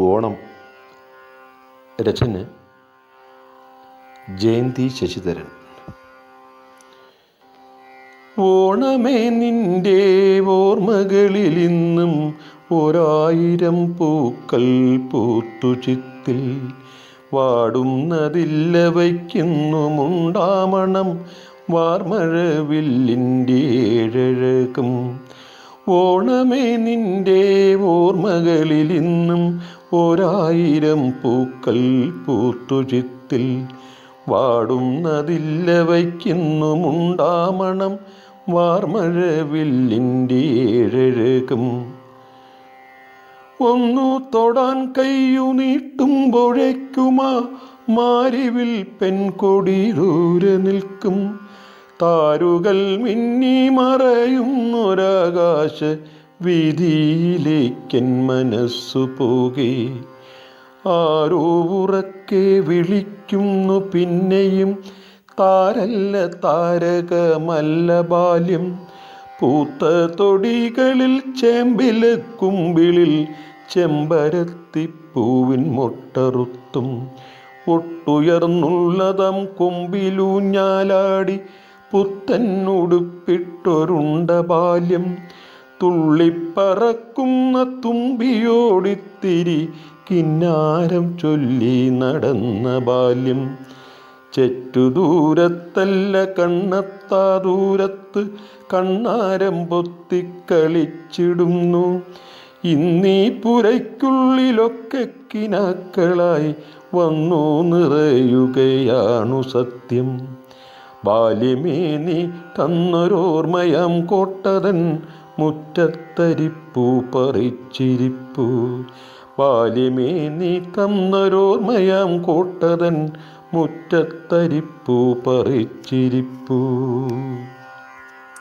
ഓണം. രചന ജയന്തി ശശിധരൻ. ഓണമേ നിന്റെ ഓർമ്മകളിൽ ഇന്നും 1000 പൂക്കൾ പൂത്തുചിത്തിൽ വാടുന്നതില്ല വയ്ക്കുന്നുമുണ്ടാമണം വാർമഴവില്ലിൻ്റെ ഏഴഴകും. ഓണമേ നിന്റെ ഓർമ്മകളിൽ ഇന്നും 1000 പൂക്കൾ പൂത്തുചിത്തിൽ വാടുന്നതില്ല വയ്ക്കുന്നുമുണ്ടാമണം വാർമഴവില്ലിൻ്റെ ഏഴഴകും. ഒന്നു തൊടാൻ കയ്യു നീട്ടുമ്പോഴേക്കുമാ മാരിവിൽ പെൺകൊടി ദൂരെ നിൽക്കും. താരുകൾ മിന്നി മറയുന്നൊരാകാശ വീതിയിലേക്കൻ മനസ്സു പോകെ. ആരോ ഉറക്കെ വിളിക്കുന്നു പിന്നെയും, താരല്ല താരകമല്ല ബാല്യം. പൂത്ത തൊടികളിൽ ചേമ്പില കുമ്പിളിൽ ചെമ്പരത്തിപ്പൂവിൻ മൊട്ടറുത്തും. ഒട്ടുയർന്നുള്ളതം കൊമ്പിലൂഞ്ഞാലാടി പുത്തനുടുപ്പിട്ടൊരുണ്ട ബാല്യം. തുള്ളിപ്പറക്കുന്ന തുമ്പിയോടിത്തിരി കിന്നാരം ചൊല്ലി നടന്ന ബാല്യം. ചെറ്റുദൂരത്തല്ല കണ്ണെത്താ ദൂരത്ത് കണ്ണാരം പൊത്തിക്കളിച്ചിടുന്നു. ഇന്നീ പുരയ്ക്കുള്ളിലൊക്കെ കിനാക്കളായി വന്നു നിറയുകയാണു സത്യം. ബാല്യമേ നീ തന്നൊരോർമ്മയാം കോട്ടതൻ മുറ്റത്തരിപ്പൂ പറിച്ചിരിപ്പൂ. ബാല്യമേ നീ തന്നൊരോർമ്മയാം കോട്ടതൻ മുറ്റത്തരിപ്പൂ പറിച്ചിരിപ്പൂ.